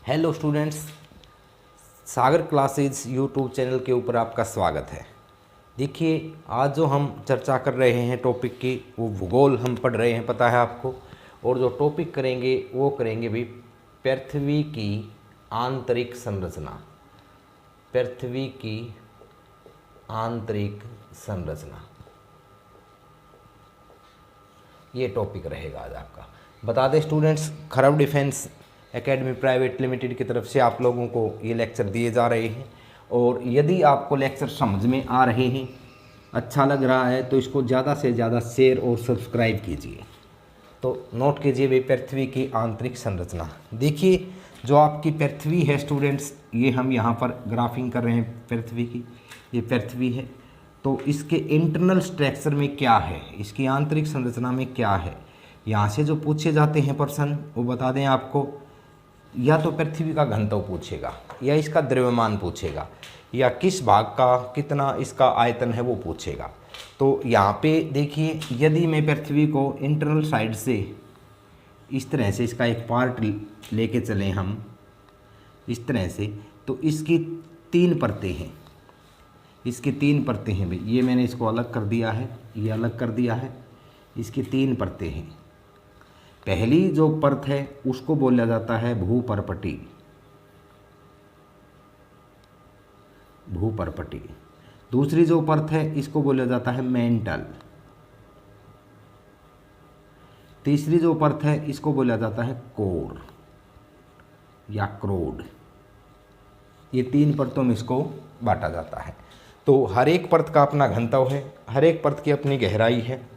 Hello students, सागर classes YouTube channel के ऊपर आपका स्वागत है। देखिए, आज जो हम चर्चा कर रहे हैं टॉपिक की, वो भूगोल हम पढ़ रहे हैं, पता है आपको। और जो टॉपिक करेंगे वो करेंगे भी पृथ्वी की आंतरिक संरचना। पृथ्वी की आंतरिक संरचना, ये टॉपिक रहेगा आज आपका। बता दें स्टूडेंट्स, खरब डिफेंस एकेडमी प्राइवेट लिमिटेड की तरफ से आप लोगों को ये लेक्चर दिए जा रहे हैं। और यदि आपको लेक्चर समझ में आ रहे हैं, अच्छा लग रहा है, तो इसको ज़्यादा से ज़्यादा शेयर और सब्सक्राइब कीजिए। तो नोट कीजिए भाई, पृथ्वी की आंतरिक संरचना। देखिए, जो आपकी पृथ्वी है स्टूडेंट्स, ये हम यहाँ पर ग्राफिंग कर रहे हैं पृथ्वी की। ये पृथ्वी है, तो इसके इंटरनल स्ट्रक्चर में क्या है, इसकी आंतरिक संरचना में क्या है, यहाँ से जो पूछे जाते हैं प्रश्न, वो बता दें आपको। या तो पृथ्वी का घनत्व पूछेगा, या इसका द्रव्यमान पूछेगा, या किस भाग का कितना इसका आयतन है वो पूछेगा। तो यहाँ पे देखिए, यदि मैं पृथ्वी को इंटरनल साइड से इस तरह से इसका एक पार्ट लेके चलें हम इस तरह से, तो इसकी तीन परतें हैं। इसकी तीन परतें हैं भाई, ये मैंने इसको अलग कर दिया है, ये अलग कर दिया है। इसकी तीन परतें हैं। पहली जो परत है उसको बोला जाता है भूपर्पटी। भूपर्पटी। दूसरी जो परत है इसको बोला जाता है मेंटल। तीसरी जो परत है इसको बोला जाता है कोर या क्रोड। ये तीन परतों में इसको बांटा जाता है। तो हर एक परत का अपना घनत्व है, हर एक परत की अपनी गहराई है,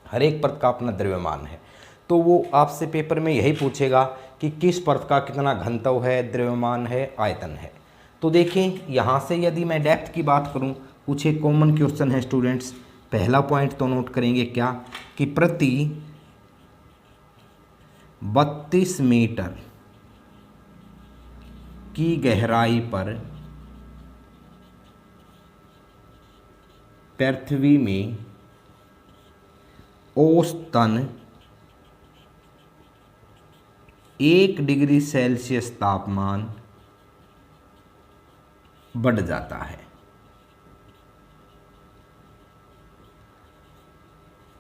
हर एक परत का अपना द्रव्यमान है। तो वो आपसे पेपर में यही पूछेगा कि किस परत का कितना घनत्व है, द्रव्यमान है, आयतन है। तो देखें, यहाँ से यदि मैं डेप्थ की बात करूँ, कुछ एक कॉमन क्वेश्चन है स्टूडेंट्स। पहला पॉइंट तो नोट करेंगे क्या, कि प्रति 32 मीटर की गहराई पर पृथ्वी में औसतन 1 डिग्री सेल्सियस तापमान बढ़ जाता है।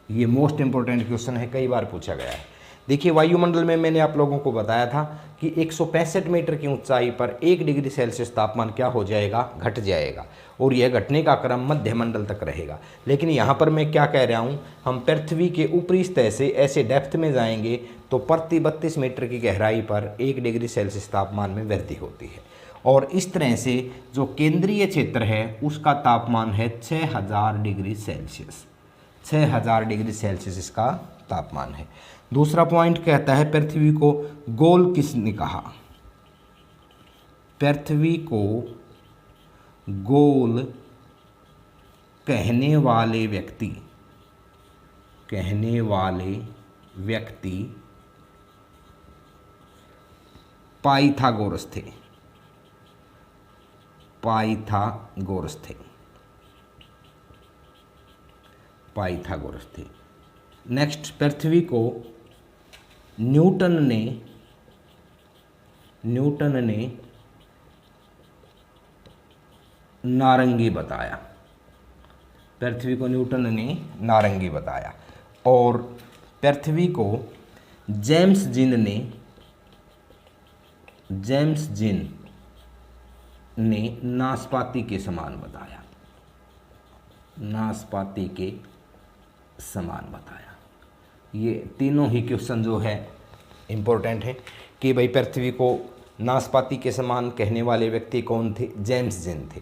ये मोस्ट इंपॉर्टेंट क्वेश्चन है, कई बार पूछा गया है। देखिए, वायुमंडल में मैंने आप लोगों को बताया था कि 165 मीटर की ऊंचाई पर 1 डिग्री सेल्सियस तापमान क्या हो जाएगा, घट जाएगा। और यह घटने का क्रम मध्यमंडल तक रहेगा। लेकिन यहाँ पर मैं क्या कह रहा हूँ, हम पृथ्वी के ऊपरी सतह से ऐसे डेप्थ में जाएंगे तो प्रति 32 मीटर की गहराई पर 1 डिग्री सेल्सियस तापमान में वृद्धि होती है। और इस तरह से जो केंद्रीय क्षेत्र है उसका तापमान है 6000 डिग्री सेल्सियस। 6000 डिग्री सेल्सियस इसका तापमान है। दूसरा पॉइंट कहता है, पृथ्वी को गोल किसने कहा। पृथ्वी को गोल कहने वाले व्यक्ति पाइथागोरस थे। पाइथागोरस थे। नेक्स्ट, पृथ्वी को न्यूटन ने नारंगी बताया। पृथ्वी को न्यूटन ने नारंगी बताया। और पृथ्वी को जेम्स जिन ने नाशपाती के समान बताया। नाशपाती के समान बताया। ये तीनों ही क्वेश्चन जो है इम्पोर्टेंट है कि भाई पृथ्वी को नाशपाती के समान कहने वाले व्यक्ति कौन थे, जेम्स जिन थे।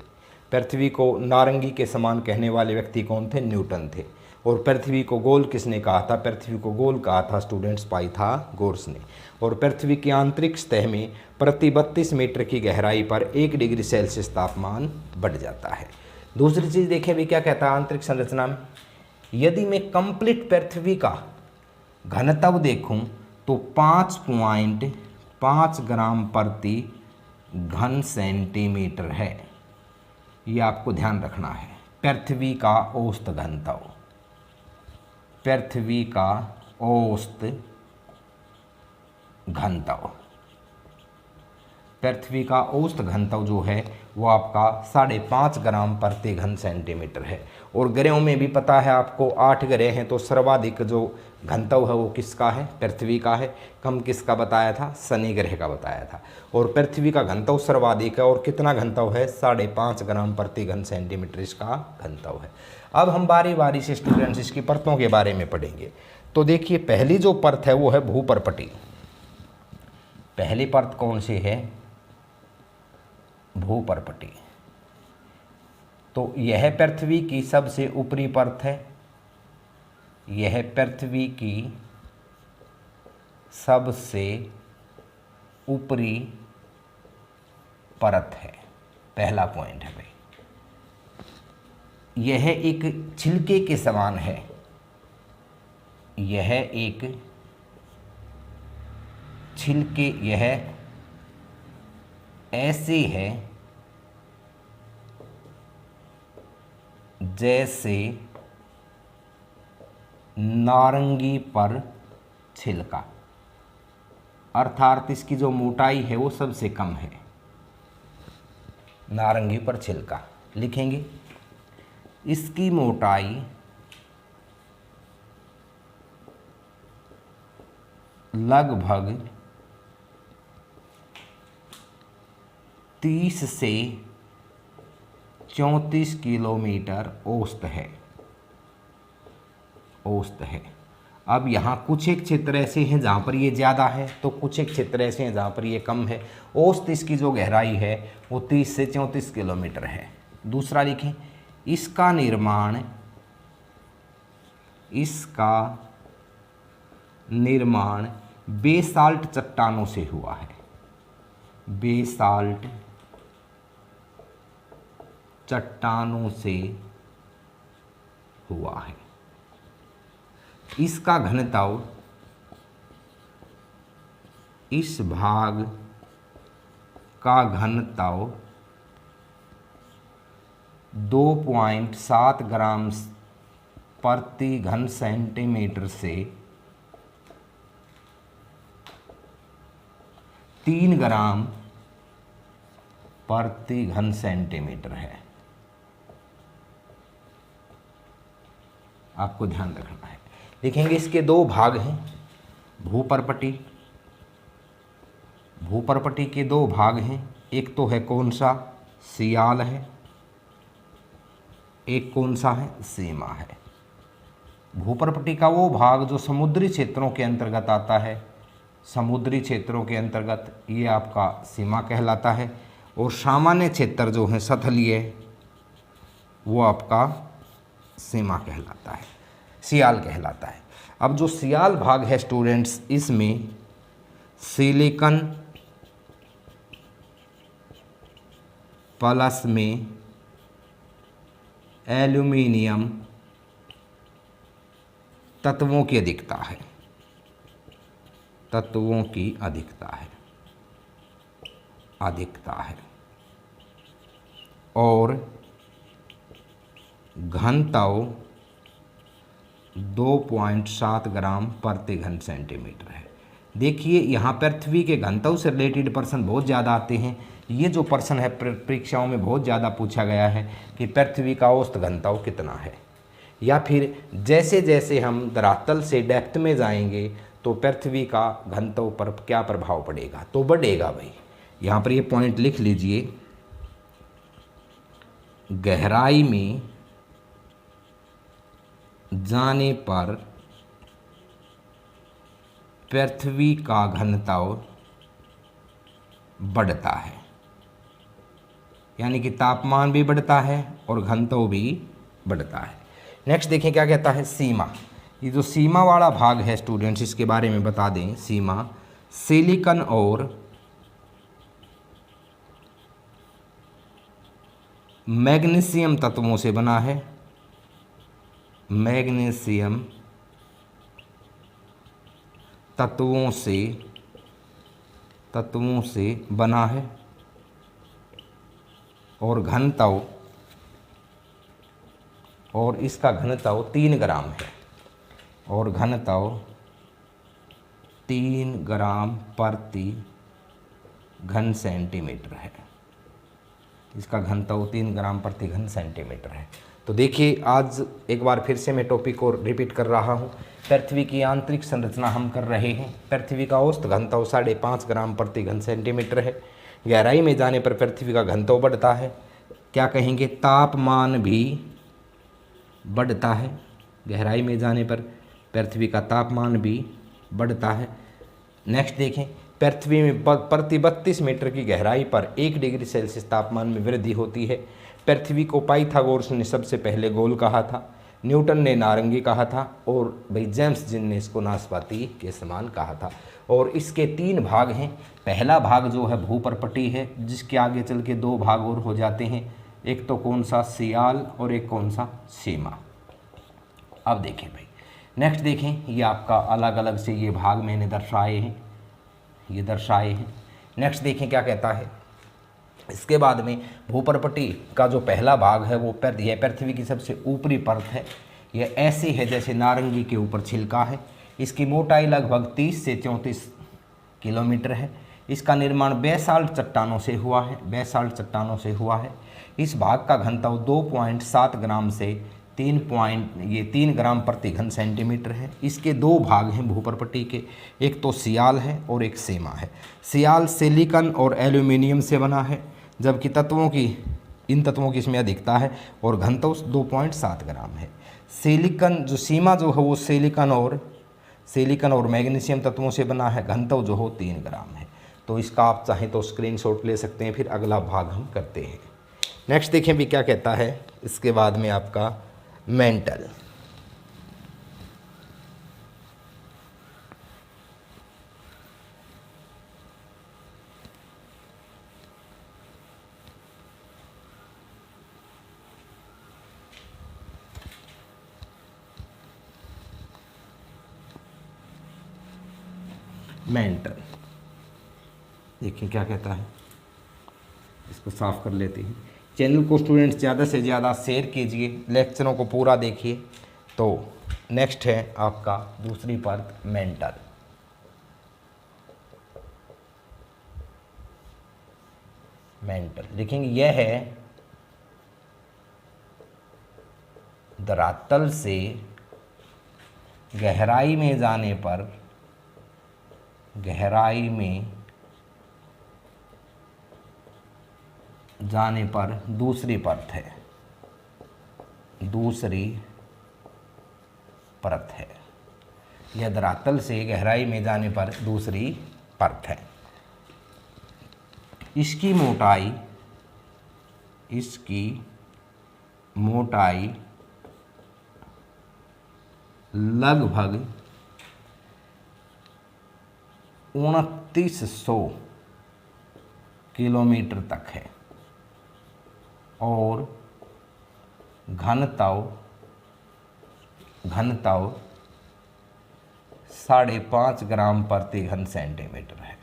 पृथ्वी को नारंगी के समान कहने वाले व्यक्ति कौन थे, न्यूटन थे। और पृथ्वी को गोल किसने कहा था, पृथ्वी को गोल कहा था स्टूडेंट्स पाइथागोरस ने। और पृथ्वी की आंतरिक सतह में प्रति 32 मीटर की गहराई पर 1 डिग्री सेल्सियस तापमान बढ़ जाता है। दूसरी चीज़ देखें भी, क्या कहता है आंतरिक संरचना में, यदि मैं कंप्लीट पृथ्वी का घनत्व देखूं तो 5.5 ग्राम प्रति घन सेंटीमीटर है। ये आपको ध्यान रखना है। पृथ्वी का औसत घनत्व, पृथ्वी का औसत घनत्व। पृथ्वी का औसत घनत्व जो है वो आपका 5.5 ग्राम प्रति घन सेंटीमीटर है। और ग्रहों में भी पता है आपको, 8 ग्रह हैं तो सर्वाधिक जो घनत्व है वो किसका है, पृथ्वी का है। कम किसका बताया था, शनि ग्रह का बताया था। और पृथ्वी का घनत्व सर्वाधिक है और कितना घनत्व है, 5.5 ग्राम प्रति घन सेंटीमीटर इसका घनत्व है। अब हम बारी बारी से स्टूडेंट्स इसकी परतों के बारे में पढ़ेंगे। तो देखिए पहली जो परत है वो है भूपर्पटी। पहली परत कौन सी है, भूपर्पटी। तो यह पृथ्वी की सबसे ऊपरी परत है, यह पृथ्वी की सबसे ऊपरी परत है, पहला पॉइंट है भाई। यह एक छिलके के समान है, यह एक छिलके, यह ऐसे है जैसे नारंगी पर छिलका, अर्थात इसकी जो मोटाई है वो सबसे कम है, नारंगी पर छिलका लिखेंगे। इसकी मोटाई लगभग 30 से 34 किलोमीटर औसत है, औसत है। अब यहाँ कुछ एक क्षेत्र ऐसे हैं जहाँ पर ये ज़्यादा है, तो कुछ एक क्षेत्र ऐसे हैं जहाँ पर ये कम है। औसत इसकी जो गहराई है वो 30 से 34 किलोमीटर है। दूसरा लिखें, इसका निर्माण बेसाल्ट चट्टानों से हुआ है, बेसाल्ट चट्टानों से हुआ है। इसका घनत्व, इस भाग का घनत्व 2.7 ग्राम प्रति घन सेंटीमीटर से 3 ग्राम प्रति घन सेंटीमीटर है। आपको ध्यान रखना है। देखेंगे इसके दो भाग हैं, भूपर्पटी। भूपर्पटी के दो भाग हैं, एक तो है कौन सा, सियाल है, एक कौन सा है, सीमा है। भूपर्पटी का वो भाग जो समुद्री क्षेत्रों के अंतर्गत आता है, समुद्री क्षेत्रों के अंतर्गत, ये आपका सीमा कहलाता है। और सामान्य क्षेत्र जो है सतलीय, वो आपका सीमा कहलाता है, सियाल कहलाता है। अब जो सियाल भाग है स्टूडेंट्स, इसमें सिलिकॉन प्लस में एल्यूमिनियम तत्वों की अधिकता है, तत्वों की अधिकता है, और घनत्व 2.7 ग्राम प्रति घन सेंटीमीटर है। देखिए यहाँ पृथ्वी के घनत्व से रिलेटेड प्रश्न बहुत ज़्यादा आते हैं। ये जो प्रश्न है परीक्षाओं में बहुत ज़्यादा पूछा गया है कि पृथ्वी का औसत घनत्व कितना है, या फिर जैसे जैसे हम धरातल से डेप्थ में जाएंगे तो पृथ्वी का घनत्व पर क्या प्रभाव पड़ेगा, तो बढ़ेगा भाई। यहाँ पर ये पॉइंट लिख लीजिए, गहराई में जाने पर पृथ्वी का घनत्व बढ़ता है, यानी कि तापमान भी बढ़ता है और घनत्व भी बढ़ता है। नेक्स्ट देखें क्या कहता है, सीमा। ये जो सीमा वाला भाग है स्टूडेंट्स, इसके बारे में बता दें। सीमा सिलिकॉन और मैग्नीशियम तत्वों से बना है, मैग्नीशियम तत्वों से बना है, और घनत्व, और इसका घनत्व 3 ग्राम है, और घनत्व 3 ग्राम प्रति घन सेंटीमीटर है। इसका घनत्व 3 ग्राम प्रति घन सेंटीमीटर है। तो देखिए, आज एक बार फिर से मैं टॉपिक को रिपीट कर रहा हूँ। पृथ्वी की आंतरिक संरचना हम कर रहे हैं। पृथ्वी का औसत घनत्व 5.5 ग्राम प्रति घन सेंटीमीटर है। गहराई में जाने पर पृथ्वी का घनत्व बढ़ता है। क्या कहेंगे? तापमान भी बढ़ता है। गहराई में जाने पर पृथ्वी का तापमान भी बढ़ता है। नेक्स्ट देखें, पृथ्वी में प्रति 32 मीटर की गहराई पर 1 डिग्री सेल्सियस तापमान में वृद्धि होती है। पृथ्वी को पाइथागोरस ने सबसे पहले गोल कहा था, न्यूटन ने नारंगी कहा था, और भाई जेम्स जिन ने इसको नाशपाती के समान कहा था। और इसके 3 भाग हैं। पहला भाग जो है भूपर्पटी है, जिसके आगे चल के 2 भाग और हो जाते हैं। एक तो कौन सा? सियाल, और एक कौन सा? सीमा। अब देखें भाई, नेक्स्ट देखें, ये आपका अलग अलग से ये भाग मैंने दर्शाए हैं, ये दर्शाए हैं। नेक्स्ट देखें क्या कहता है। इसके बाद में भूपर्पटी का जो पहला भाग है वो यह पृथ्वी की सबसे ऊपरी परत है। यह ऐसी है जैसे नारंगी के ऊपर छिलका है। इसकी मोटाई लगभग 30 से 34 किलोमीटर है। इसका निर्माण बेसाल्ट चट्टानों से हुआ है, बेसाल्ट चट्टानों से हुआ है। इस भाग का घनत्व 2.7 ग्राम से 3 ग्राम प्रति घन सेंटीमीटर है। इसके 2 भाग हैं भूपर्पटी के, एक तो सियाल है और एक सीमा है। सियाल सिलिकॉन और एल्यूमिनियम से बना है, जबकि इन तत्वों की इसमें अधिकता है और घनत्व 2.7 ग्राम है। सीमा जो है वो सिलिकॉन और मैग्नीशियम तत्वों से बना है, घनत्व जो हो 3 ग्राम है। तो इसका आप चाहें तो स्क्रीनशॉट ले सकते हैं। फिर अगला भाग हम करते हैं। नेक्स्ट देखें भी क्या कहता है। इसके बाद में आपका मेंटल, देखिए क्या कहता है। इसको साफ कर लेते हैं। चैनल को स्टूडेंट्स ज़्यादा से ज़्यादा शेयर कीजिए, लेक्चरों को पूरा देखिए। तो नेक्स्ट है आपका दूसरी परत मेंटल। देखेंगे यह है धरातल से गहराई में जाने पर दूसरी परत है, यह धरातल से गहराई में जाने पर दूसरी परत है। इसकी मोटाई लगभग 2900 किलोमीटर तक है और घनत्व 5.5 ग्राम प्रति घन सेंटीमीटर है।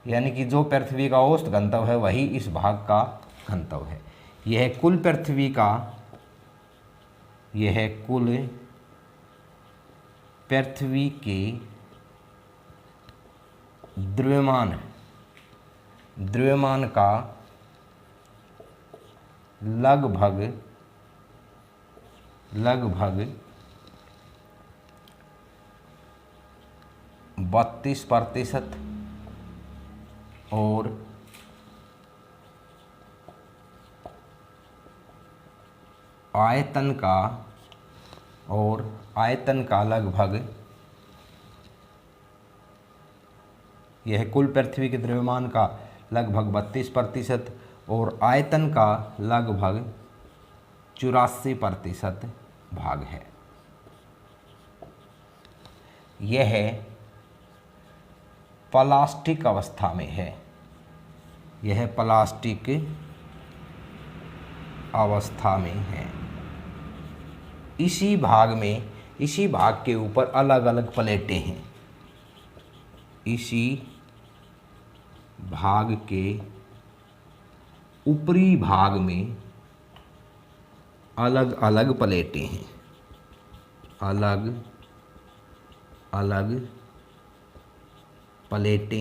यानी कि जो पृथ्वी का औसत घनत्व है वही इस भाग का घनत्व है। यह कुल पृथ्वी के द्रव्यमान का लगभग 32% और आयतन का लगभग, यह कुल पृथ्वी के द्रव्यमान का लगभग 32% और आयतन का लगभग 84% भाग है। यह प्लास्टिक अवस्था में है, इसी भाग के ऊपर अलग अलग प्लेटें हैं। इसी भाग के ऊपरी भाग में अलग अलग प्लेटें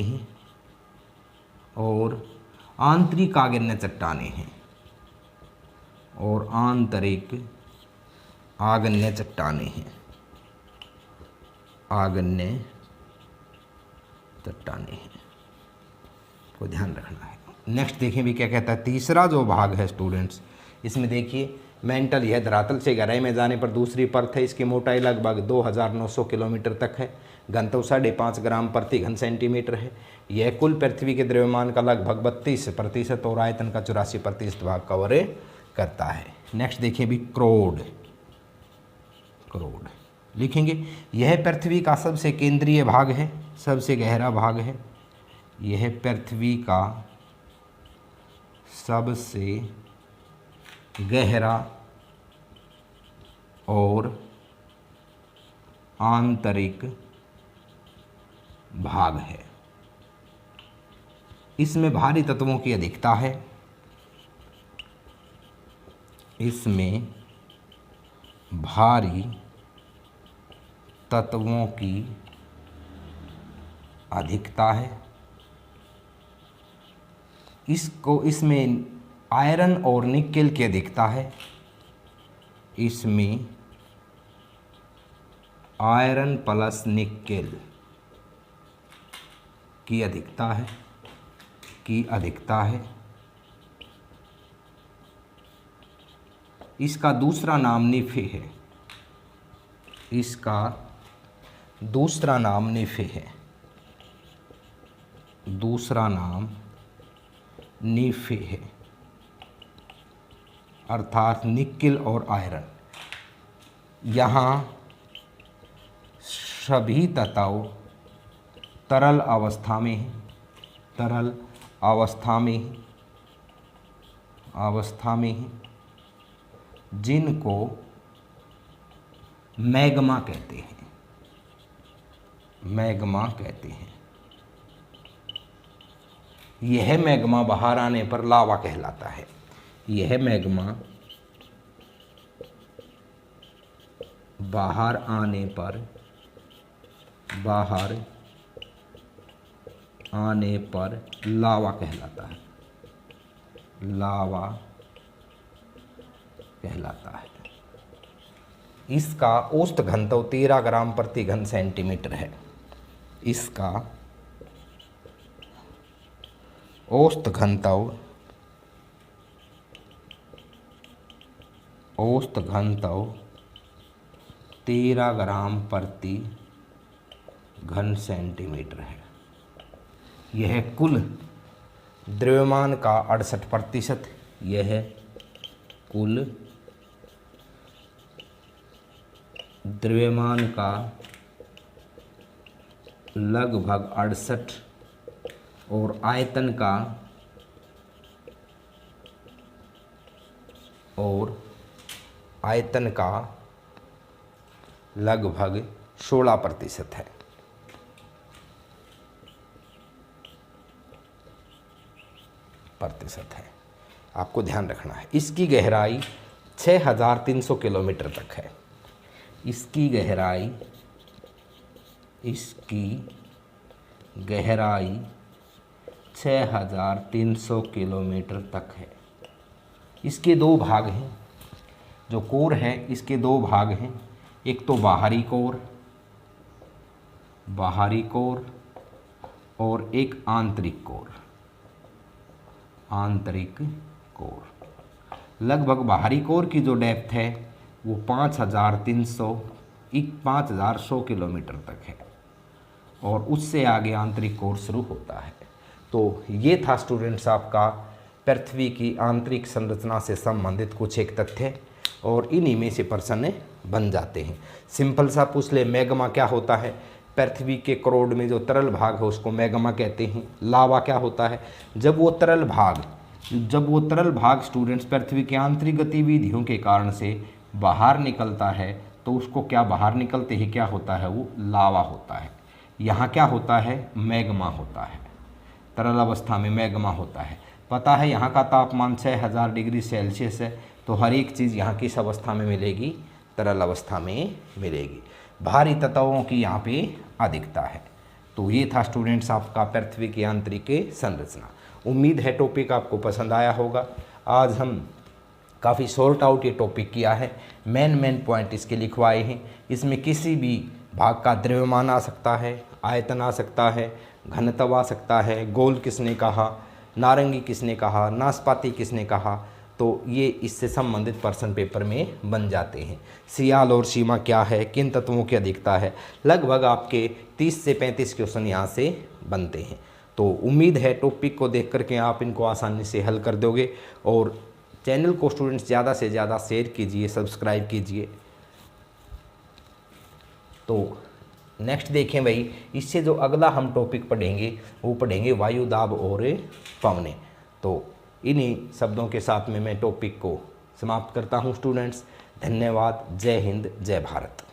हैं, और आंतरिक आग्नेय चट्टानें हैं, और आंतरिक आग्नेय चट्टानें हैं, आग्नेय चट्टानें हैं, को ध्यान रखना है। नेक्स्ट देखें भी क्या कहता है। तीसरा जो भाग है स्टूडेंट्स, इसमें देखिए मेंटल, यह धरातल से गहराई में जाने पर दूसरी परत है। इसकी मोटाई लगभग 2900 किलोमीटर तक है। घनत्व 5.5 ग्राम प्रति घन सेंटीमीटर है। यह कुल पृथ्वी के द्रव्यमान का लगभग 32% और आयतन का 84% भाग कवर करता है। नेक्स्ट देखिए भी क्रोड, क्रोड लिखेंगे। यह पृथ्वी का सबसे केंद्रीय भाग है, सबसे गहरा भाग है। यह पृथ्वी का सबसे गहरा और आंतरिक भाग है। इसमें भारी तत्वों की अधिकता है। इसमें भारी तत्वों की अधिकता है। इसमें आयरन और निकेल की अधिकता है। इसमें आयरन प्लस निकेल की अधिकता है, इसका दूसरा नाम निफे है। इसका दूसरा नाम निफे है, दूसरा नाम निफे है, अर्थात निकेल और आयरन। यहाँ सभी तत्व तरल अवस्था में हैं, तरल अवस्था में हैं, जिनको मैग्मा कहते हैं, मैग्मा कहते हैं। यह मैग्मा बाहर आने पर लावा कहलाता है। यह मैग्मा बाहर आने पर लावा कहलाता है, लावा कहलाता है। इसका औसत घनत्व 13 ग्राम प्रति घन सेंटीमीटर है। इसका औसत घनत्व 13 ग्राम प्रति घन सेंटीमीटर है। यह कुल द्रव्यमान का 68%, यह कुल द्रव्यमान का लगभग 68 और आयतन का लगभग 16% है। आपको ध्यान रखना है। इसकी गहराई 6300 किलोमीटर तक है। इसकी गहराई 6300 किलोमीटर तक है। इसके दो भाग हैं। जो कोर है इसके दो भाग हैं। एक तो बाहरी कोर और एक आंतरिक कोर। लगभग बाहरी कोर की जो डेप्थ है वो 5100 किलोमीटर तक है, और उससे आगे आंतरिक कोर शुरू होता है। तो ये था स्टूडेंट्स आपका पृथ्वी की आंतरिक संरचना से संबंधित कुछ एक तथ्य, और इन्हीं में से प्रश्न बन जाते हैं। सिंपल सा पूछ ले, मैग्मा क्या होता है? पृथ्वी के क्रोड में जो तरल भाग है उसको मैग्मा कहते हैं। लावा क्या होता है? जब वो तरल भाग स्टूडेंट्स पृथ्वी की आंतरिक गतिविधियों के कारण से बाहर निकलता है तो उसको क्या बाहर निकलते ही क्या होता है? वो लावा होता है। यहाँ क्या होता है? मैग्मा होता है। तरल अवस्था में मैग्मा होता है। पता है यहाँ का तापमान 6000 डिग्री सेल्सियस है, तो हर एक चीज़ यहाँ किस अवस्था में मिलेगी? तरल अवस्था में मिलेगी। भारी तत्वों की यहाँ पे अधिकता है। तो ये था स्टूडेंट्स आपका पृथ्वी की आंतरिक संरचना। उम्मीद है टॉपिक आपको पसंद आया होगा। आज हम काफ़ी सॉर्ट आउट ये टॉपिक किया है, मेन पॉइंट इसके लिखवाए हैं। इसमें किसी भी भाग का द्रव्यमान आ सकता है, आयतन आ सकता है, घनत्व आ सकता है, गोल किसने कहा, नारंगी किसने कहा, नाशपाती किसने कहा, तो ये इससे संबंधित प्रश्न पेपर में बन जाते हैं। सियाल और सीमा क्या है, किन तत्वों की अधिकता है, लगभग आपके 30 से 35 क्वेश्चन यहाँ से बनते हैं। तो उम्मीद है टॉपिक को देख करके आप इनको आसानी से हल कर दोगे। और चैनल को स्टूडेंट्स ज़्यादा से ज़्यादा शेयर कीजिए, सब्सक्राइब कीजिए। तो नेक्स्ट देखें भाई, इससे जो अगला हम टॉपिक पढ़ेंगे वो पढ़ेंगे वायु दाब और पवनें। तो इन्हीं शब्दों के साथ में मैं टॉपिक को समाप्त करता हूँ स्टूडेंट्स। धन्यवाद। जय हिंद, जय भारत।